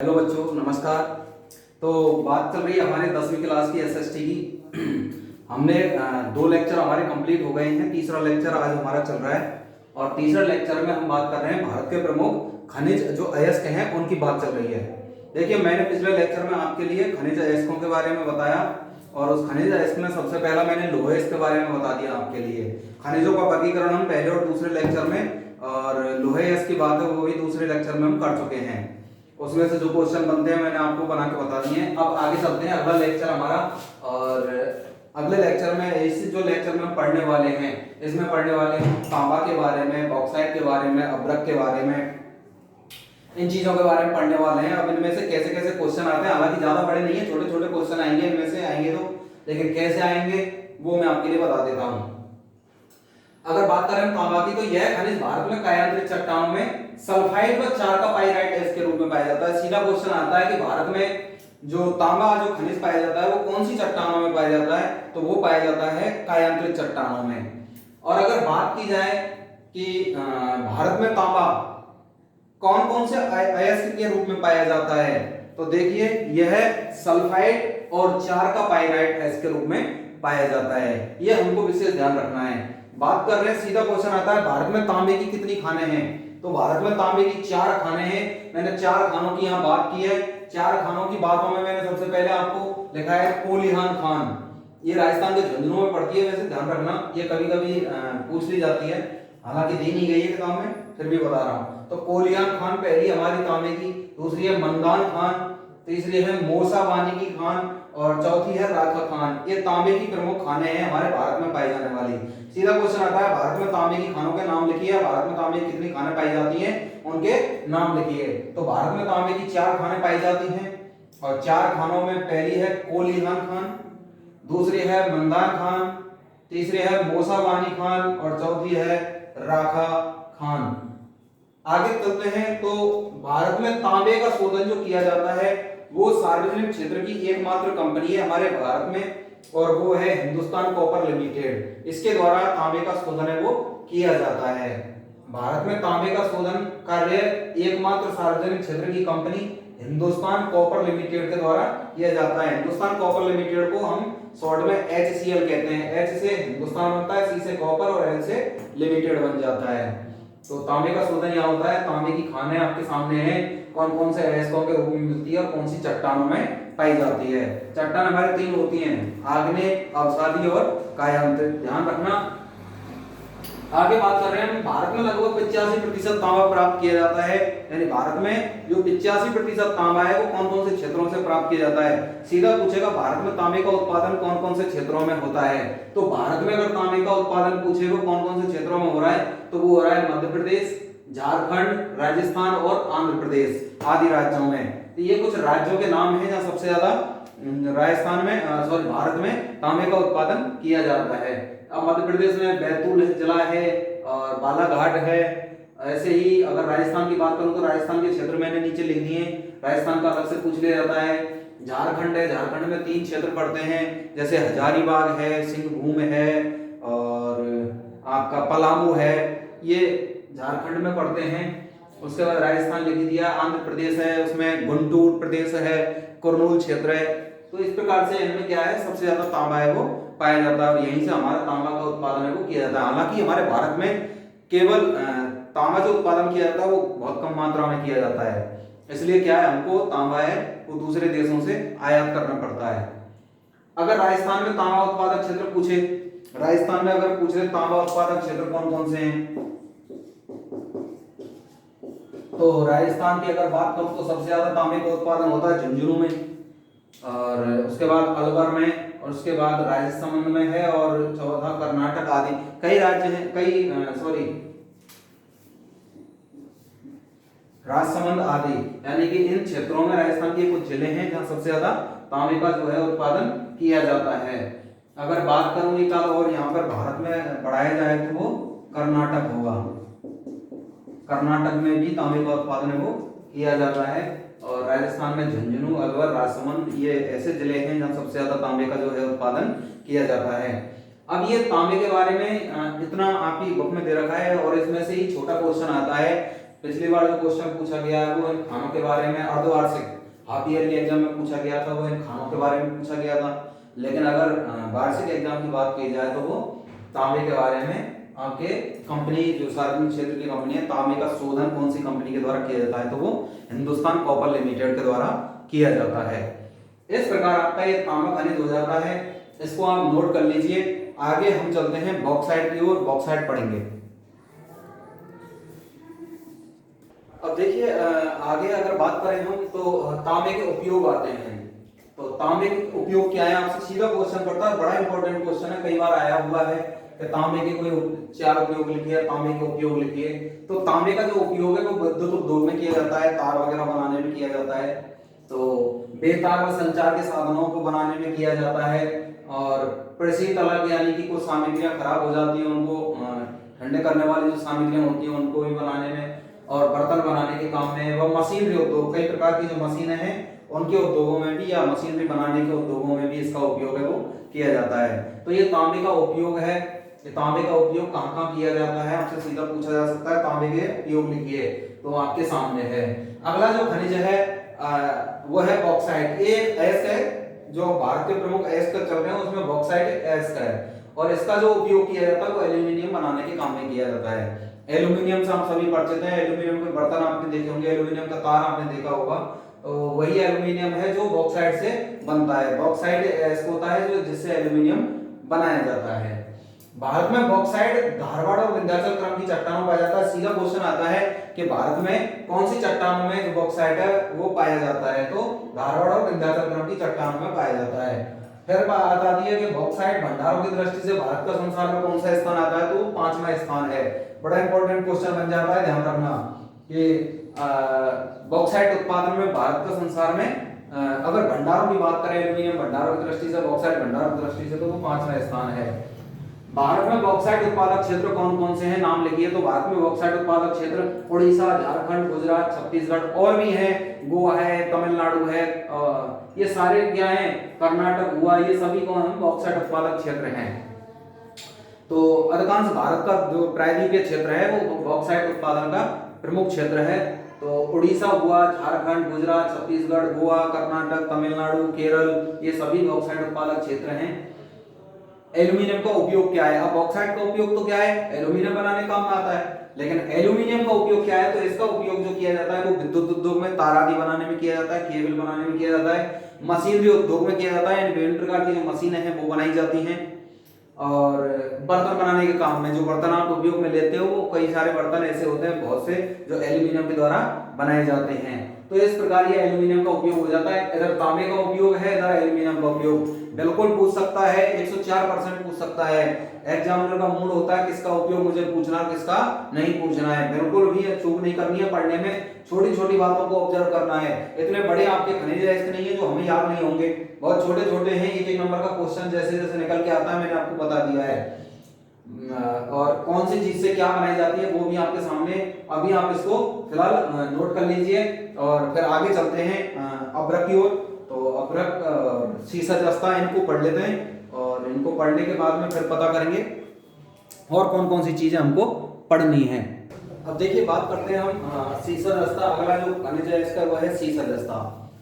Hello बच्चों, नमस्कार। तो बात चल रही है हमारे 10वीं क्लास की एसएसटी की। हमने दो लेक्चर हमारे कंप्लीट हो गए हैं। तीसरा लेक्चर आज हमारा चल रहा है और तीसरे लेक्चर में हम बात कर रहे हैं भारत के प्रमुख खनिज जो अयस्क हैं उनकी बात चल रही है। देखिए, मैंने पिछले लेक्चर में आपके लिए खनिज अयस्कों के बारे में बताया और उस खनिज अयस्क में सबसे पहला मैंने लौह अयस्क के बारे में बता दिया आपके लिए। खनिजों का वर्गीकरण हम पहले और दूसरे लेक्चर में और लौह अयस्क की बात है वो भी दूसरे लेक्चर में हम कर चुके हैं। उसमें से जो क्वेश्चन बनते हैं मैंने आपको बना के बता दिए हैं। अब आगे चलते हैं, अगला लेक्चर हमारा। और अगले लेक्चर में इस जो लेक्चर में पढ़ने वाले हैं इसमें पढ़ने वाले हैं तांबा के बारे में, बॉक्साइट के बारे में, अभ्रक के बारे में, इन चीजों के बारे में पढ़ने वाले हैं। अब इनमें से कैसे कैसे क्वेश्चन आते हैं, हालांकि ज्यादा बड़े नहीं है, छोटे छोटे क्वेश्चन आएंगे इनमें से आएंगे तो, लेकिन कैसे आएंगे वो मैं आपके लिए बता देता हूँ। अगर बात करें तांबा की तो यह खनिज भारत में कायांतरित चट्टानों में सल्फाइड व चार का पाइराइट इसके रूप में पाया जाता है। सीधा क्वेश्चन आता है कि भारत में जो तांबा जो खनिज पाया जाता है वो कौन सी चट्टानों में पाया जाता है, तो वो पाया जाता है कायांतरित चट्टानों में। और अगर बात की जाए कि भारत में तांबा कौन कौन से अयस्क के रूप में पाया जाता है, तो देखिए यह सल्फाइड और चार का पाइराइट अयस्क के रूप में पाया जाता है। यह हमको विशेष ध्यान रखना है। बात कर रहे हैं, सीधा क्वेश्चन आता है भारत में तांबे की कितनी खानें हैं, तो भारत में तांबे की 4 खानें हैं। मैंने 4 खानों की यहाँ बात की है। 4 खानों की बातों में मैंने सबसे पहले आपको लिखा है कोलिहान खान। ये राजस्थान के झुंझुनू में पड़ती है, वैसे ध्यान रखना, ये कभी कभी पूछ ली जाती है, हालांकि दी नहीं गई है किताब में, फिर भी बता रहा हूँ। तो कोलिहान खान पहली हमारी तांबे की, दूसरी है मंदान खान, तीसरी है मोसा वानी की खान और चौथी है राखा खान। ये तांबे की प्रमुख खाने हैं हमारे भारत में पाई जाने वाली। सीधा क्वेश्चन आता है भारत में तांबे की खानों के नाम लिखिए, भारत में तांबे की कितनी खानें पाई जाती हैं उनके नाम लिखिए। तो भारत में तांबे की 4 खानें पाई जाती हैं और 4 खानों में पहली है कोलिहान खान, दूसरी है मंदान खान, तीसरी है मोसा वानी खान और चौथी है राखा खान। आगे चलते हैं तो भारत में तांबे का शोधन जो किया जाता है वो सार्वजनिक क्षेत्र की एकमात्र कंपनी है हमारे भारत में और वो है हिंदुस्तान कॉपर लिमिटेड। इसके द्वारा तांबे का शोधन है वो किया जाता है। भारत में तांबे का शोधन कार्य एकमात्र सार्वजनिक क्षेत्र की कंपनी हिंदुस्तान कॉपर लिमिटेड के द्वारा किया जाता है। हिंदुस्तान कॉपर लिमिटेड को हम शॉर्ट में HCL कहते हैं। H से हिंदुस्तान बनता है, C से कॉपर और L से लिमिटेड बन जाता है। तो तांबे का शोधन यहाँ होता है। तांबे की खानें आपके सामने हैं, कौन कौन से अयस्कों के रूप में मिलती है और कौन सी चट्टानों में पाई जाती है। चट्टान हमारे 3 होती हैं, आग्नेय, अवसादी और कायांतरित, ध्यान रखना। आगे बात कर रहे हैं, भारत में लगभग 85% तांबा प्राप्त किया जाता है। यानी भारत में जो 85% तांबा है वो कौन कौन से क्षेत्रों से प्राप्त किया जाता है। सीधा पूछेगा भारत में तांबे का उत्पादन कौन कौन से क्षेत्रों में होता है, तो भारत में अगर तांबे का उत्पादन पूछेगा कौन कौन से क्षेत्रों में हो रहा है, तो वो हो रहा है मध्य प्रदेश, झारखंड, राजस्थान और आंध्र प्रदेश आदि राज्यों में। तो ये कुछ राज्यों के नाम हैं जहाँ सबसे ज्यादा राजस्थान में भारत में तांबे का उत्पादन किया जाता है। अब मध्य प्रदेश में बैतूल जिला है और बालाघाट है। ऐसे ही अगर राजस्थान की बात करूं तो राजस्थान के क्षेत्र मैंने नीचे लिख दिए, राजस्थान का अलग से पूछ लिया जाता है। झारखंड है, झारखंड में 3 क्षेत्र पड़ते हैं, जैसे हजारीबाग है, सिंहभूम है और आपका पलामू है, ये झारखंड में पड़ते हैं। उसके बाद राजस्थान लिख दिया। आंध्र प्रदेश है, उसमें गुंटूर प्रदेश है, कुरनूल क्षेत्र है। तो इस प्रकार से इनमें क्या है, सबसे ज्यादा तांबा है वो पाया जाता है और यहीं से हमारा तांबा का उत्पादन है वो किया जाता है। हालांकि हमारे भारत में केवल तांबा जो उत्पादन किया जाता है वो बहुत कम मात्रा में किया जाता है, इसलिए क्या है हमको तांबा है वो दूसरे देशों से आयात करना पड़ता है। अगर राजस्थान में तांबा उत्पादक क्षेत्र पूछे, राजस्थान में अगर पूछे तांबा उत्पादक क्षेत्र कौन कौन से हैं, तो राजस्थान की अगर बात करूं तो सबसे ज्यादा तांबे का उत्पादन होता है झुंझुनू में और उसके बाद अलवर में और उसके बाद राजसमंद में है और चौथा कर्नाटक आदि कई राज्य हैं, राजसमंद आदि, यानी कि इन क्षेत्रों में राजस्थान के कुछ जिले हैं जहां सबसे ज्यादा तांबे का जो है उत्पादन किया जाता है। अगर बात करूं एक और यहाँ पर भारत में बढ़ाया जाए तो वो कर्नाटक होगा। कर्नाटक में भी तांबे का उत्पादन है वो किया जाता है और राजस्थान में झुंझुनू, अलवर, राजसमंद ये ऐसे जिले हैं जहां सबसे ज्यादा तांबे का जो है उत्पादन किया जाता है। अब ये तांबे के बारे में इतना आपकी बुक में दे रखा है और इसमें से ही छोटा क्वेश्चन आता है पिछली बार जो क्वेश्चन पूछा गया है वो इन खानों के बारे में, अर्धवार्षिक हाफ ईयरली एग्जाम में पूछा गया था, वो इन खानों के बारे में पूछा गया था। लेकिन अगर वार्षिक एग्जाम की बात की जाए तो वो तांबे के बारे में आपके कंपनी जो सार्वजनिक क्षेत्र की कंपनी है, तांबे का शोधन कौन सी कंपनी के द्वारा किया जाता है, तो वो हिंदुस्तान कॉपर लिमिटेड के द्वारा किया जाता है। इस प्रकार आपका ये तांबा खनिज हो जाता है, इसको आप नोट कर लीजिए। आगे हम चलते हैं बॉक्साइट की ओर, बॉक्साइट पढ़ेंगे। अब देखिए आगे अगर बात करें हम तो तांबे के उपयोग आते हैं। तो तांबे के उपयोग क्या है, आपसे सीधा क्वेश्चन पड़ता है, बड़ा इंपॉर्टेंट क्वेश्चन है, कई बार आया हुआ है कि तांबे के कोई 4 उपयोग लिखिए, तांबे के उपयोग लिखिए। तो तांबे का जो उपयोग है वो विद्युत उद्योग में किया जाता है, तार वगैरह बनाने में किया जाता है, तो बेतार व संचार के साधनों को बनाने में किया जाता है, और प्रशीत अलग यानी कि कुछ सामग्रियां खराब हो जाती हैं उनको ठंडे करने वाली जो सामग्रियां होती हैं उनको भी बनाने में, और बर्तन बनाने के काम में, व मशीनरी उद्योग, कई प्रकार की जो मशीनें हैं उनके उद्योगों में भी या मशीनरी बनाने के उद्योगों में भी इसका उपयोग है वो किया जाता है। तो ये तांबे का उपयोग है। ये तांबे का उपयोग कहाँ कहाँ किया जाता है, आपसे सीधा पूछा जा सकता है, तांबे के उपयोग लिखिए, तो आपके सामने है। अगला जो खनिज है वो है बॉक्साइट। एक एस है जो भारत के प्रमुख एस का चल रहे हैं, उसमें बॉक्साइट एस का है, और इसका जो उपयोग किया जाता है वो एल्यूमिनियम बनाने के काम में किया जाता है। एल्यूमिनियम से हम सभी परिचित हैं, एल्यूमिनियम के बर्तन आपने देखे होंगे, एल्यूमिनियम का तार आपने देखा होगा, तो वही एल्यूमिनियम है जो बॉक्साइट से बनता है। बॉक्साइट ऐसा होता है जो जिससे एल्यूमिनियम बनाया जाता है। भारत में बॉक्साइट धारवाड़ और विंध्याचल क्रम की चट्टानों में पाया जाता है। सीधा क्वेश्चन आता है कि भारत में कौन सी चट्टानों में जो बॉक्साइट है वो पाया जाता है, तो धारवाड़ और विंध्याचल क्रम की चट्टानों में पाया जाता है। फिर बात आती है कि बॉक्साइट भंडारों की दृष्टि से भारत का संसार में कौन सा स्थान आता है, तो 5वां स्थान है। बड़ा इंपॉर्टेंट क्वेश्चन बन जाता है, ध्यान रखना कि बॉक्साइट उत्पादन में भारत का संसार में अगर भंडारों की बात करें, एल्यूमिनियम भंडारों की दृष्टि से, बॉक्साइट भंडारों की दृष्टि से, तो वो 5वां स्थान है। भारत में बॉक्साइट उत्पादक क्षेत्र कौन कौन से हैं, नाम लिखिए। तो भारत में बॉक्साइट उत्पादक क्षेत्र उड़ीसा, झारखंड, गुजरात, छत्तीसगढ़, और भी है, गोवा है, तमिलनाडु है, ये सारे क्या हैं, कर्नाटक हुआ, ये सभी कौन बॉक्साइट उत्पादक क्षेत्र हैं। तो अधिकांश भारत का जो प्रायद्वीपीय क्षेत्र है वो बॉक्साइट उत्पादन का प्रमुख क्षेत्र है। तो उड़ीसा हुआ, झारखंड, गुजरात, छत्तीसगढ़, गोवा, कर्नाटक, तमिलनाडु, केरल, ये सभी बॉक्साइट उत्पादक क्षेत्र हैं। एल्यूमिनियम का उपयोग क्या है, अब बॉक्साइट का उपयोग तो क्या है, एल्यूमिनियम बनाने काम में आता है, लेकिन एल्यूमिनियम का उपयोग क्या है, तो इसका उपयोग जो किया जाता है वो विद्युत उद्योग में तार आदि बनाने में किया जाता है, केबल बनाने में किया जाता है, मशीनरी उद्योग में किया जाता है, विभिन्न प्रकार की जो मशीनें हैं वो बनाई जाती हैं, और बर्तन बनाने के काम में जो बर्तन आप उपयोग में लेते हो वो कई सारे बर्तन ऐसे होते हैं बहुत से जो एल्यूमिनियम के द्वारा बनाए जाते हैं। तो इस प्रकार ये एल्यूमिनियम का उपयोग हो जाता है। इधर तांबे का उपयोग है, इधर एल्यूमिनियम का उपयोग। बिल्कुल पूछ सकता है, 104% पूछ सकता है। एग्जामिनर का मूड होता है किसका उपयोग मुझे पूछना, किसका नहीं पूछना है। बिल्कुल भी चूक नहीं करनी है, पढ़ने में छोटी छोटी बातों को ऑब्जर्व करना है। इतने बड़े आपके खनिज ऐसे नहीं है जो हमें याद नहीं होंगे, बहुत छोटे छोटे हैं। एक एक नंबर का क्वेश्चन जैसे जैसे निकल के आता है मैंने आपको बता दिया है, और कौन सी चीज से क्या बनाई जाती है वो भी आपके सामने। अभी आप इसको फिलहाल नोट कर लीजिए, और फिर आगे चलते हैं अभ्रक की ओर। तो अभ्रक, सीसा जस्ता, इनको पढ़ लेते हैं, और इनको पढ़ने के बाद में फिर पता करेंगे और कौन कौन सी चीजें हमको पढ़नी है। अब देखिए बात करते हैं हम सीसा जस्ता। अगला जो खनिज है इसका वह है सीसा जस्ता।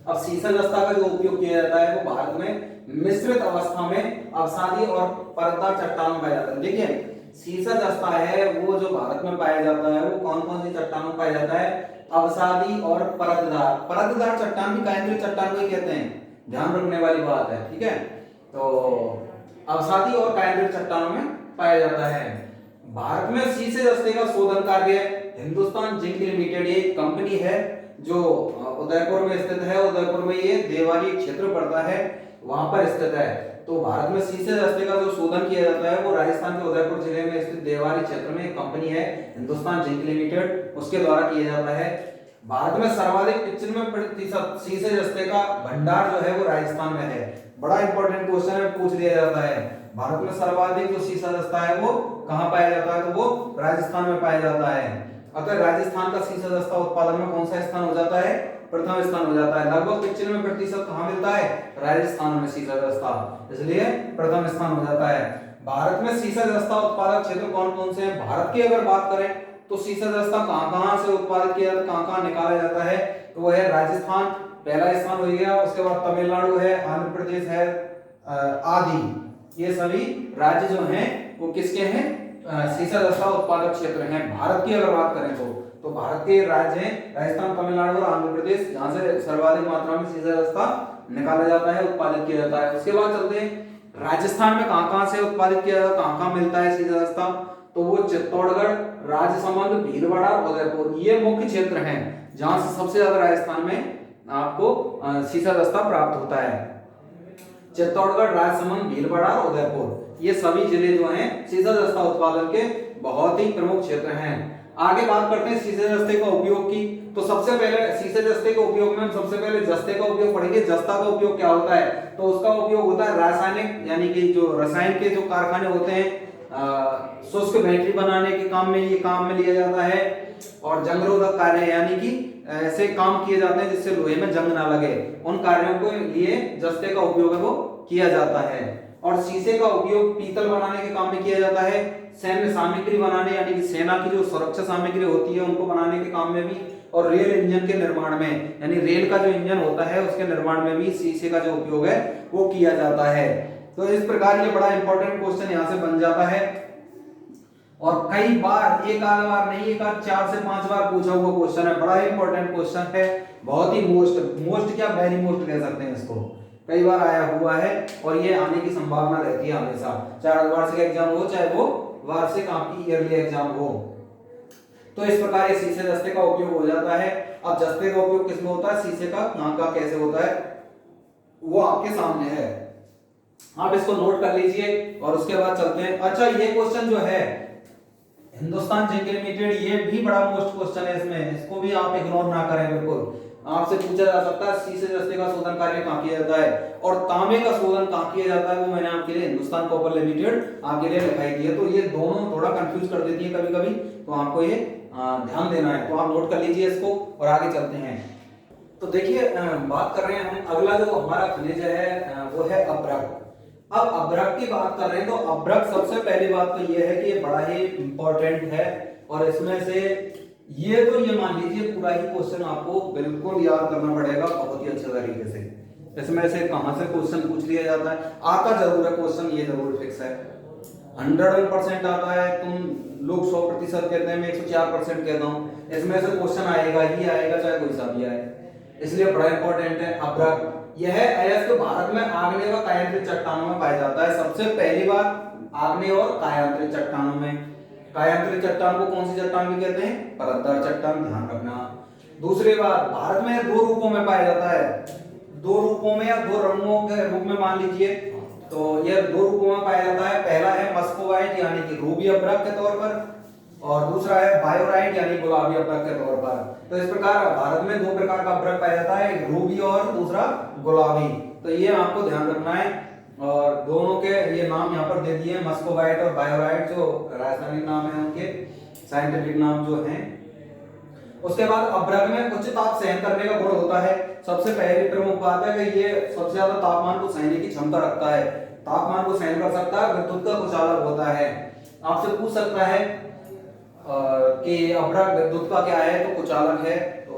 अब सीसा जस्ता का जो उपयोग किया जाता है वो भारत में मिश्रित अवस्था में अवसादी और परतदार चट्टानों पाया जाता है। देखिए सीसा जस्ता है वो जो भारत में पाया जाता है वो कौन कौन सी चट्टानों पाया जाता है, अवसादी और परतदार। परतदार चट्टान भी कायंद्रीय चट्टान को ही कहते हैं, ध्यान रखने वाली बात है, ठीक है। तो अवसादी और कायंद्रीय चट्टानों में पाया जाता है। भारत में सीसे जस्ते का शोधन कार्य हिंदुस्तान जिंक लिमिटेड, ये कंपनी है जो उदयपुर में स्थित है। उदयपुर में ये देवारी क्षेत्र पड़ता है, वहां पर स्थित है। तो भारत में सीसे जस्ते का जो शोधन किया जाता है वो राजस्थान के उदयपुर जिले में स्थित देवारी क्षेत्र में एक कंपनी है हिंदुस्तान जिंक लिमिटेड, उसके द्वारा किया जाता है। भारत में सर्वाधिक 95% सीसे जस्ते का भंडार जो है वो राजस्थान में है। बड़ा इंपॉर्टेंट क्वेश्चन है, पूछ लिया जाता है। भारत में सर्वाधिक जो सीसा जस्ता है वो कहाँ पाया जाता है, तो वो राजस्थान में पाया जाता है। अगर राजस्थान का सीसा जस्ता उत्पादन में कौन सा स्थान हो जाता है, प्रथम स्थान हो जाता है। लगभग 95% कहाँ मिलता है, राजस्थान में सीसा जस्ता, इसलिए प्रथम स्थान हो जाता है। भारत में सीसा जस्ता उत्पादक क्षेत्र कौन कौन से हैं, भारत की अगर बात करें तो सीसा दस्ता कहाँ कहाँ से उत्पादित किया जाता है, कहाँ कहाँ निकाला जाता है, तो वो है राजस्थान पहला स्थान हो गया, उसके बाद तमिलनाडु है, आंध्र प्रदेश है आदि। ये सभी राज्य जो हैं वो किसके हैं, सीसा दस्ता उत्पादक क्षेत्र हैं। भारत की अगर बात करें तो भारत के राज्य हैं राजस्थान, तमिलनाडु और आंध्र प्रदेश, जहां से सर्वाधिक मात्रा में सीसा दस्ता निकाला जाता है, उत्पादित किया जाता है। उसके बाद चलते हैं राजस्थान में कहां कहां से उत्पादित किया जाता है, कहां कहां मिलता है सीसा दस्ता, तो वो चित्तौड़गढ़, राजसमंद, भीलवाड़ा, उदयपुर, ये मुख्य क्षेत्र हैं जहां से सबसे ज्यादा राजस्थान में आपको सीसा दस्ता प्राप्त होता है। चित्तौड़गढ़, राजसमंद, भीलवाड़ा और उदयपुर, ये सभी जिले जो हैं सीसा दस्ता उत्पादन के बहुत ही प्रमुख क्षेत्र हैं। आगे बात करते हैं सीसे दस्ते का उपयोग की। तो सबसे पहले सीसे दस्ते के उपयोग में हम सबसे पहले जस्ते का उपयोग पढ़ेंगे। जस्ता का उपयोग क्या होता है, तो उसका उपयोग होता है रासायनिक, यानी कि जो रसायन के जो कारखाने होते हैं, शुष्क बैटरी बनाने के काम में ये काम में लिया जाता है, और जंगरोधक कार्य, यानी कि ऐसे काम किए जाते हैं जिससे लोहे में जंग ना लगे, उन कार्यों के लिए जस्ते का उपयोग है वो किया जाता है। और शीशे का उपयोग पीतल बनाने के काम में किया जाता है, सैन्य सामग्री बनाने, यानी कि सेना की जो सुरक्षा सामग्री होती है उनको बनाने के काम में भी, और रेल इंजन के निर्माण में, यानी रेल का जो इंजन होता है उसके निर्माण में भी शीशे का जो उपयोग है वो किया जाता है। तो इस प्रकार ये बड़ा इंपॉर्टेंट क्वेश्चन यहाँ से बन जाता है, और कई बार, एक आध बार नहीं, एक आध 4 से 5 बार पूछा हुआ क्वेश्चन है, बड़ा इंपॉर्टेंट क्वेश्चन है, बहुत ही मोस्ट क्या वेरी मोस्ट कह सकते हैं इसको, कई बार आया हुआ है, और ये आने की संभावना रहती है हमेशा, चाहे अर्धवार्षिक एग्जाम हो चाहे वो वार्षिक आपकी ईयरली एग्जाम हो। तो इस प्रकार ये शीशे दस्ते का उपयोग हो जाता है। अब जस्ते का उपयोग किसमें होता है, शीशे का कहां का कैसे होता है वो आपके सामने है, आप इसको नोट कर लीजिए और उसके बाद चलते हैं। अच्छा, ये क्वेश्चन जो है हिंदुस्तान जिंक लिमिटेड, ये भी बड़ा मोस्ट क्वेश्चन है इसमें, इसको भी आप इग्नोर ना करें बिल्कुल। आपसे पूछा जा सकता है शीशे दस्ते का शोधन कार्य कहां किया जाता है और तांबे का शोधन कहां किया जाता है, वो मैंने आपके लिए हिंदुस्तान कॉपर लिमिटेड आपके लिए लिखाई दी है। तो ये दोनों थोड़ा कंफ्यूज कर देती है कभी कभी, तो आपको ये ध्यान देना है, तो आप नोट कर लीजिए इसको और आगे चलते हैं। तो देखिए, बात कर रहे हैं हम, अगला जो हमारा खनिज है वो है अभ्रक। अब अभ्रक की बात कर रहे हैं, तो अभ्रक सबसे पहली बात तो ये है कि ये बड़ा ही इंपॉर्टेंट है, और इसमें से ये तो ये मान लीजिए पूरा ही क्वेश्चन आपको बिल्कुल याद करना पड़ेगा बहुत ही अच्छे तरीके से। इसमें से कहां से क्वेश्चन पूछ लिया जाता है, आता जरूर है क्वेश्चन, ये जरूर फिक्स है, 101% आता है। तुम लोग 100% कहते हैं, मैं 104% कहता हूँ, इसमें से क्वेश्चन आएगा ही आएगा, चाहे कोई सा भी आए, इसलिए बड़ा इंपॉर्टेंट है अभ्रक। यह अयस्क भारत में आग्नेय व कायांतरित चट्टानों में पाया जाता है। सबसे पहली बात आग्नेय और कायांतरित चट्टानों में, कायांतरित चट्टान को कौन सी चट्टान भी कहते हैं, परतदार चट्टान, ध्यान रखना। दूसरी बात, भारत में 2 रूपों में पाया जाता है, 2 रूपों में या 2 रंगों के रूप में मान लीजिए, तो यह 2 रूपों में पाया जाता है। पहला है मस्कोवाइट यानी कि रूबी अभ्रक के तौर पर, और दूसरा है बायोराइट यानी गुलाबी अभ्रक के तौर पर। तो इस प्रकार भारत में 2 प्रकार का अभ्रक पाया जाता है, एक रूबी और दूसरा गुलाबी, तो ये आपको ध्यान रखना है। और दोनों के ये नाम यहाँ पर दे दिए, मस्कोवाइट और बायोराइट, जो रासायनिक नाम है उनके, साइंटिफिक नाम जो हैं। उसके बाद अभ्रक में उच्च ताप सहन करने का गुण होता है। सबसे पहली प्रमुख बात है कि ये सबसे ज्यादा तापमान को सहने की क्षमता रखता है, तापमान को सहन कर सकता है, विद्युत का कुचालक होता है। आपसे पूछ सकता है कि अभ्रक विद्युत का क्या है, तो कुचालक है, तो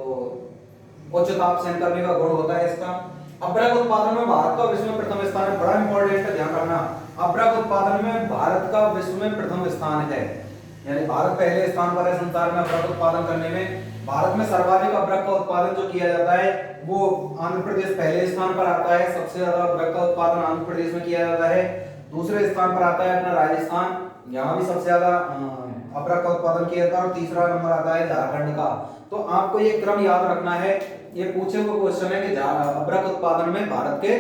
उच्च ताप सहन करने का गुण होता है इसका। अभ्रक उत्पादन में भारत का विश्व में प्रथम स्थान है, बड़ा इंपॉर्टेंट है, ध्यान रखना। अभ्रक उत्पादन में भारत का विश्व में प्रथम स्थान है, यानी भारत पहले स्थान पर है संसार में अभ्रक उत्पादन करने में। भारत में सर्वाधिक अभ्रक का उत्पादन जो किया जाता है वो आंध्र प्रदेश पहले स्थान पर आता है, सबसे ज्यादा अभ्रक का उत्पादन आंध्र प्रदेश में किया जाता है। दूसरे स्थान पर आता है अपना राजस्थान, यहाँ भी सबसे ज्यादा अभ्रक का उत्पादन किया जाता है, और तीसरा नंबर आता है झारखंड का। तो आपको ये क्रम याद रखना है, ये पूछे हुए क्वेश्चन है कि अभ्रक उत्पादन में भारत के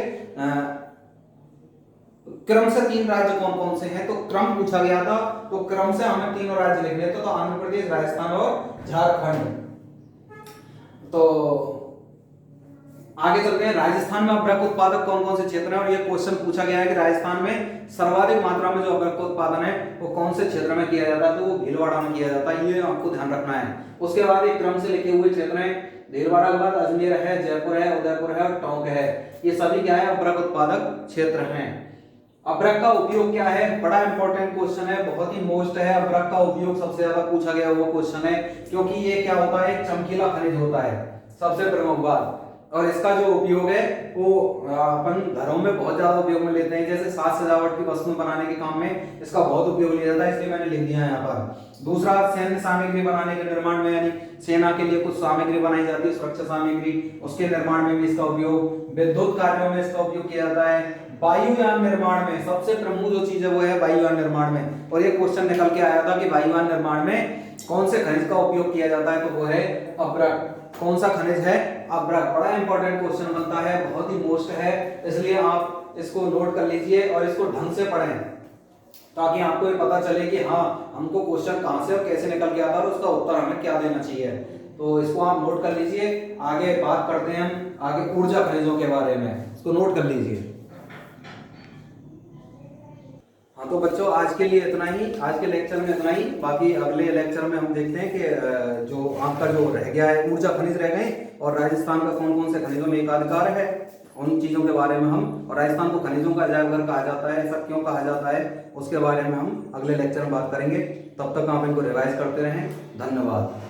क्रम से 3 राज्य कौन कौन से हैं, तो क्रम पूछा गया था, तो क्रम से हमें 3 राज्य लिखने थे, तो आंध्र प्रदेश, राजस्थान और झारखंड। तो आगे चलते हैं, राजस्थान में अभ्रक उत्पादक कौन कौन से क्षेत्र हैं, और ये क्वेश्चन पूछा गया है कि राजस्थान में सर्वाधिक मात्रा में जो अभ्रक का उत्पादन है वो कौन से क्षेत्र में किया जाता है, तो वो भीलवाड़ा में किया जाता है, ये आपको ध्यान रखना है। उसके बाद एक क्रम से लिखे हुए क्षेत्र हैं, भीलवाड़ा के बाद अजमेर है, जयपुर है, उदयपुर है और टोंक है, ये सभी क्या है, अभ्रक उत्पादक क्षेत्र हैं। अभ्रक का उपयोग क्या है? बड़ा इंपॉर्टेंट क्वेश्चन है, बहुत ही मोस्ट है। अभ्रक का उपयोग सबसे ज्यादा पूछा गया वो क्वेश्चन है, क्योंकि ये क्या होता है? एक चमकीला खनिज होता है, सबसे प्रमुख बात। और इसका जो उपयोग है वो अपन घरों में बहुत ज्यादा उपयोग में लेते हैं, जैसे साज सजावट की वस्तुएं बनाने के काम में इसका बहुत उपयोग लिया जाता है, इसलिए मैंने लिख दिया है यहाँ पर। दूसरा, सैन्य सामग्री बनाने के निर्माण में, यानी सेना के लिए कुछ सामग्री बनाई जाती है, सुरक्षा सामग्री, उसके निर्माण में भी इसका उपयोग। विद्युत कार्यों में इसका उपयोग किया जाता है। वायुयान निर्माण में सबसे प्रमुख जो चीज है वो है वायुयान निर्माण में। और ये क्वेश्चन निकल के आया था कि वायुयान निर्माण में कौन से खनिज का उपयोग किया जाता है, तो वो है अभ्रक। कौन सा खनिज है? अभ्रक। बड़ा इंपॉर्टेंट क्वेश्चन बनता है, बहुत ही मोस्ट है, इसलिए आप इसको नोट कर लीजिए और इसको ढंग से पढ़ें, ताकि आपको ये पता चले कि हाँ हमको क्वेश्चन कहां से और कैसे निकल के आता है और उसका उत्तर हमें क्या देना चाहिए। तो इसको आप नोट कर लीजिए। आगे बात करते हैं हम आगे ऊर्जा खनिजों के बारे में, इसको नोट कर लीजिए। हाँ तो बच्चों, आज के लिए इतना ही, आज के लेक्चर में इतना ही। बाकी अगले लेक्चर में हम देखते हैं कि जो आपका जो रह गया है ऊर्जा खनिज रह गए, और राजस्थान का कौन कौन से खनिजों में एकाधिकार है, उन चीजों के बारे में हम, और राजस्थान को खनिजों का अजायब घर कहा जाता है, ऐसा क्यों कहा जाता है, उसके बारे में हम अगले लेक्चर में बात करेंगे। तब तक आप इनको रिवाइज करते रहें। धन्यवाद।